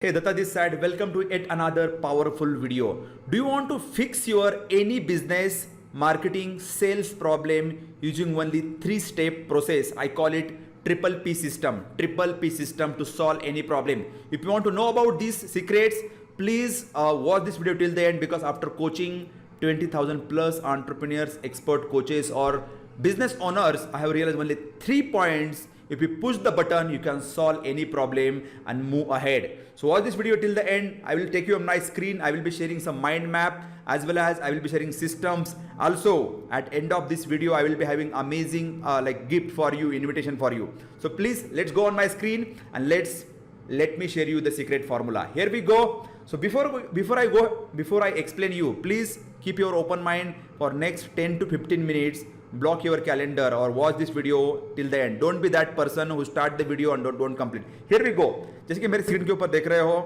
Hey, Datta this side. Welcome to yet another powerful video. Do you want to fix your any business, marketing, sales problem using only 3-step process? I call it triple P system. Triple P system to solve any problem. If you want to know about these secrets, please watch this video till the end, because after coaching 20,000 plus entrepreneurs, expert coaches or business owners, I have realized only 3 points. If you push the button, you can solve any problem and move ahead. So watch this video till the end. I will take you on my screen. I will be sharing some mind map, as well as I will be sharing systems. Also, at end of this video, I will be having amazing gift for you, invitation for you. So please, let's go on my screen and let me share you the secret formula. Here we go. So before I explain you, please keep your open mind for next 10 to 15 minutes. Block your calendar or watch this video till the end. Don't be that person who start the video and don't complete. Here we go. जैसे कि मेरे screen के ऊपर देख रहे हो,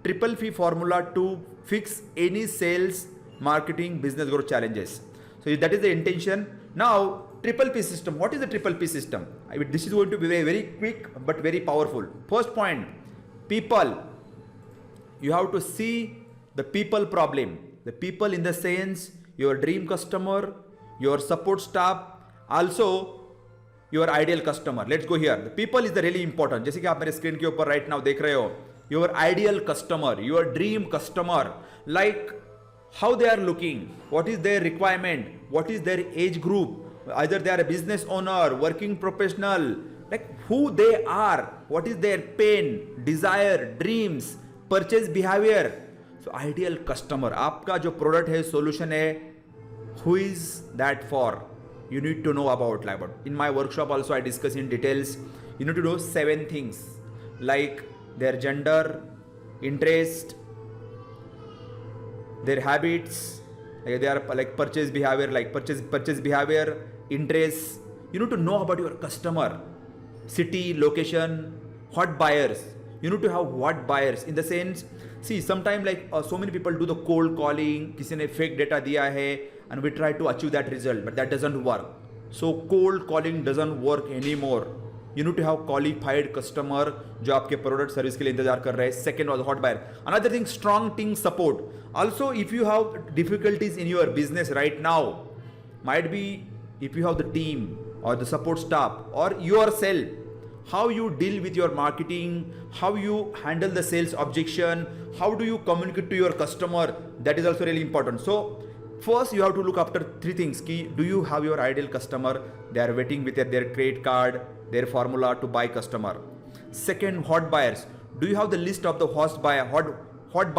triple fee formula to fix any sales, marketing, business growth challenges. So that is the intention. Now, triple P system. What is the triple P system? This is going to be very, very quick but very powerful. First point, people. You have to see the people problem. The people in the sense your dream customer, your support staff, also your ideal customer. Let's go here. The people is the really important. जैसे कि आप मेरे screen के ऊपर right now देख रहे हो, your ideal customer, your dream customer, like how they are looking, what is their requirement, what is their age group, either they are a business owner, working professional, like who they are, what is their pain, desire, dreams, purchase behavior. So ideal customer, आपका जो product है, solution है, who is that for? You need to know about in my workshop also I discuss in details. You need to know 7 things like their gender, interest, their habits, like they are like purchase behavior, like purchase behavior, interests. You need to know about your customer, city, location, hot buyers. You need to have hot buyers in the sense, see sometimes so many people do the cold calling, किसी ने fake data दिया है, and we try to achieve that result, but that doesn't work. So cold calling doesn't work anymore. You need to have qualified customer जो आपके product service के लिए इंतजार कर रहे हैं. Second was hot buyer. Another thing, strong team support. Also, if you have difficulties in your business right now, might be if you have the team or the support staff or yourself, how you deal with your marketing, how you handle the sales objection, how do you communicate to your customer, that is also really important. So first you have to look after 3 things. Do you have your ideal customer? They are waiting with their credit card, their formula to buy customer. Second, hot buyers. Do you have the list of the hot buyers? Hot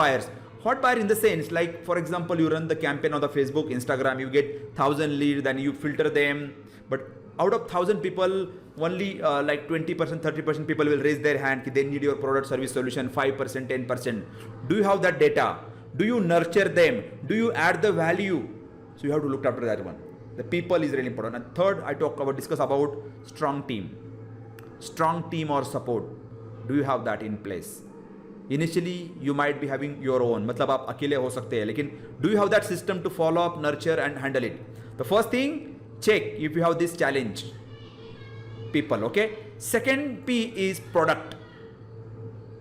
buyer in the sense, like for example, you run the campaign on the Facebook, Instagram, you get 1,000 leads, then you filter them, but out of 1,000 people, only 20%, 30% people will raise their hand. They need your product, service, solution. 5%, 10%. Do you have that data? Do you nurture them? Do you add the value? So you have to look after that one. The people is really important. And third, I discuss about strong team. Strong team or support. Do you have that in place? Initially, you might be having your own. मतलब आप अकेले हो सकते हैं, लेकिन do you have that system to follow up, nurture and handle it? The first thing, check if you have this challenge. People, okay? Second P is product.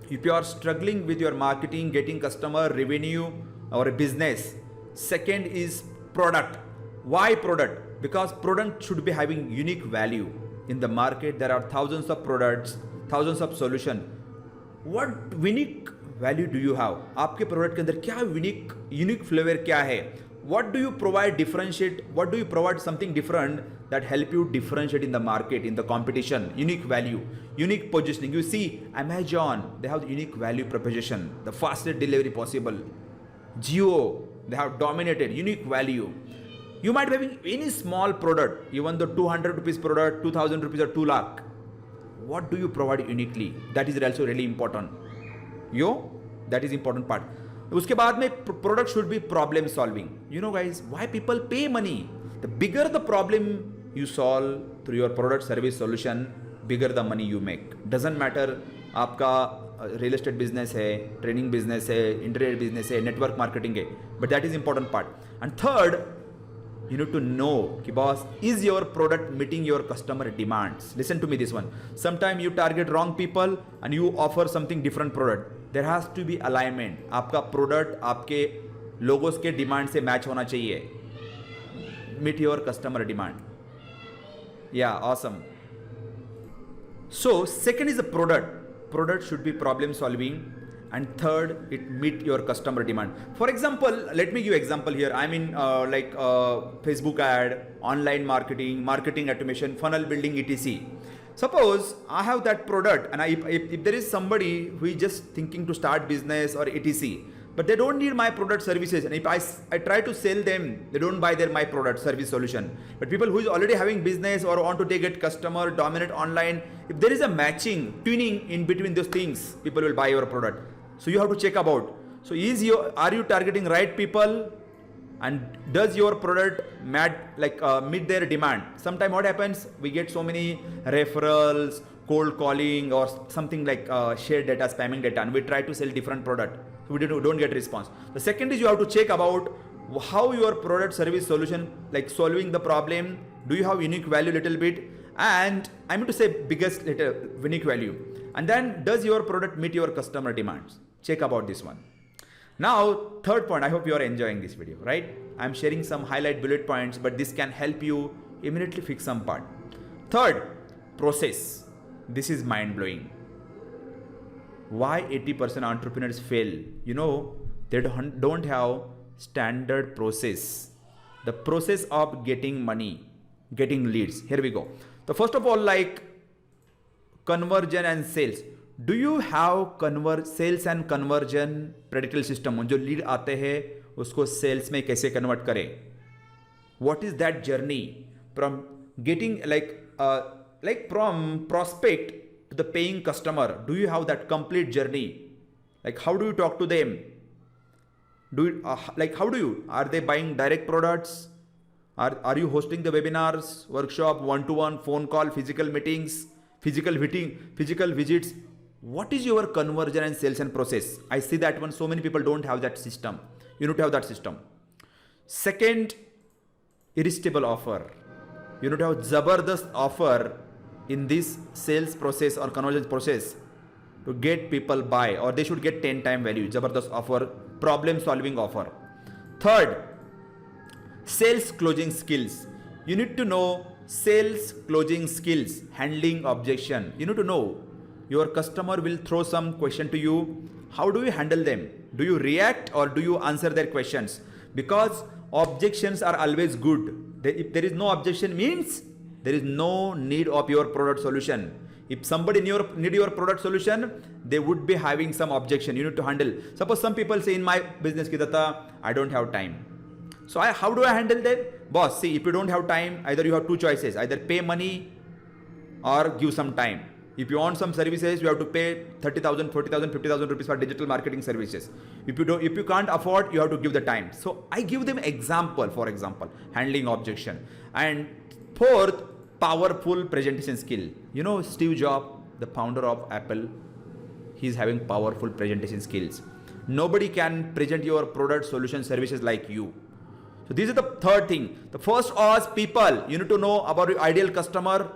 If you are struggling with your marketing, getting customer, revenue or a business, second is product. Why product? Because product should be having unique value. In the market, there are thousands of products, thousands of solutions. What unique value do you have? आपके product के अंदर क्या unique flavor क्या है? What do you provide differentiate? What do you provide something different that help you differentiate in the market, in the competition? Unique value, unique positioning. You see, Amazon, they have the unique value proposition, the fastest delivery possible. Jio, they have dominated, unique value. You might be having any small product, even the 200 rupees product, 2000 rupees or 2 lakh. What do you provide uniquely? That is also really important. That is important part. उसके बाद में product should be problem solving. You know guys, why people pay money? The bigger the problem you solve through your product, service, solution, bigger the money you make. Doesn't matter आपका real estate business है, training business है, internet business है, network marketing है, but that is important part. And third, you need to know कि boss, is your product meeting your customer demands? Listen to me this one. Sometimes you target wrong people and you offer something different product. There has to be alignment. आपका product आपके लोगोस के demand से match होना चाहिए. Meet your customer demand. या awesome. So second is the product. Product should be problem solving, and third, it meet your customer demand. For example, let me give example here. I'm in Facebook ad, online marketing, marketing automation, funnel building, etc. Suppose I have that product, and if there is somebody who is just thinking to start business or etc. But they don't need my product services, and if I try to sell them, they don't buy my product service solution. But people who is already having business or want to take it customer, dominate online, if there is a matching, tuning in between those things, people will buy your product. So you have to check about. So are you targeting right people, and does your product meet their demand? Sometimes what happens, we get so many referrals, cold calling, or something like shared data, spamming data, and we try to sell different product. So we don't get response. The second is you have to check about how your product service solution, like solving the problem, do you have unique value little bit, and I mean to say biggest little unique value, and then does your product meet your customer demands? Check about this one. Now third point, I hope you are enjoying this video, right? I'm sharing some highlight bullet points, but this can help you immediately fix some part. Third, process. This is mind blowing. Why 80% entrepreneurs fail? You know, they don't have standard process. The process of getting money, getting leads. Here we go. So first of all, like conversion and sales. Do you have sales and conversion predictable system? जो lead आते हैं उसको sales में कैसे convert करें? What is that journey from getting from prospect to the paying customer? Do you have that complete journey? Like how do you talk to them? Are they buying direct products? Are you hosting the webinars, workshop, one-to-one, phone call, physical meetings, physical visits? What is your conversion and sales and process? I see that one, so many people don't have that system. You need to have that system. Second, irresistible offer. You need to have Zabardast offer in this sales process or conversion process to get people buy, or they should get 10 time value. Zabardast offer, problem solving offer. Third, sales closing skills. You need to know sales closing skills, handling objection. You need to know your customer will throw some question to you. How do you handle them? Do you react or do you answer their questions? Because objections are always good. If there is no objection, means there is no need of your product solution. If somebody need your product solution, they would be having some objection. You need to handle. Suppose some people say in my business, Kidata, I don't have time. So how do I handle them? Boss, see, if you don't have time, either you have two choices, either pay money or give some time. If you want some services, you have to pay 30,000, 40,000, 50,000 rupees for digital marketing services. If you can't afford, you have to give the time. So I give them example, for example, handling objection. And fourth, powerful presentation skill. You know, Steve Jobs, the founder of Apple, he's having powerful presentation skills. Nobody can present your product, solution, services like you. So this is the third thing. The first was people. You need to know about your ideal customer,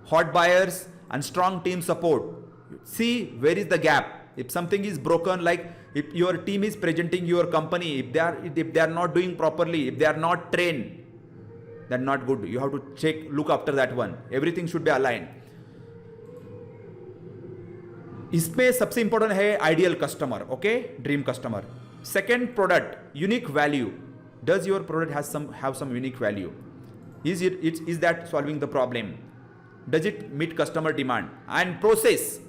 hot buyers, and strong team support. See where is the gap. If something is broken, like if your team is presenting your company, if they are not doing properly, if they are not trained, then not good. You have to look after that one. Everything should be aligned. इसमें सबसे important है ideal customer, okay? Dream customer. Second, product, unique value. Does your product have some unique value? Is that solving the problem? Does it meet customer demand? And process,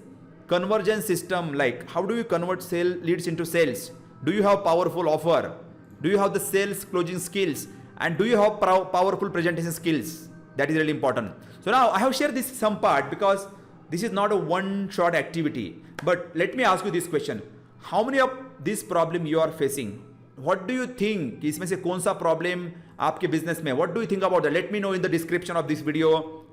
conversion system, like how do you convert leads into sales? Do you have powerful offer? Do you have the sales closing skills? And do you have powerful presentation skills? That is really important. So now I have shared this some part because this is not a one-shot activity. But let me ask you this question. How many of this problem you are facing? What do you think? इसमें से कौन सा problem आपके business में? What do you think about that? Let me know in the description of this video.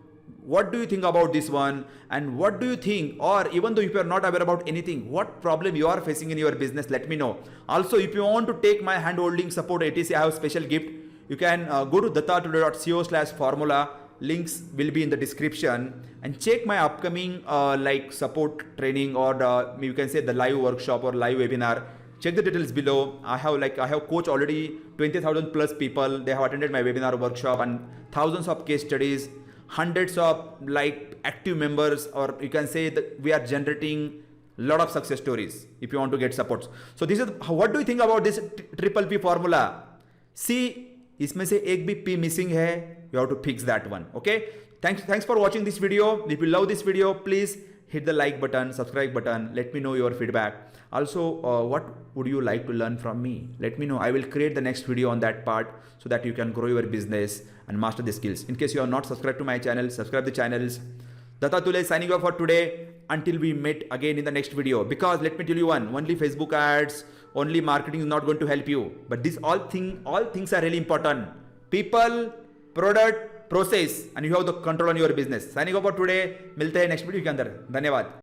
What do you think about this one? And what do you think, or even though if you are not aware about anything, what problem you are facing in your business, let me know. Also, if you want to take my hand holding support, etc., I have a special gift. You can go to dattatoday.co/formula. links will be in the description, and check my upcoming like support training, or you can say the live workshop or live webinar. Check the details below. I have coached already 20,000 plus people. They have attended my webinar workshop, and thousands of case studies, hundreds of like active members, or you can say that we are generating lot of success stories if you want to get support. So this is what do you think about this triple P formula? See, इसमें से एक भी P missing है, you have to fix that one. Okay, thanks for watching this video. If you love this video, please hit the like button, subscribe button. Let me know your feedback. Also, what would you like to learn from me? Let me know. I will create the next video on that part so that you can grow your business and master the skills. In case you are not subscribed to my channel, subscribe the channels. Datta Tule signing off for today until we meet again in the next video. Because let me tell you one, only Facebook ads, only marketing is not going to help you. But this all things are really important. People, product, process, and you have the control on your business. Signing off for today. मिलते हैं next video के अंदर. धन्यवाद.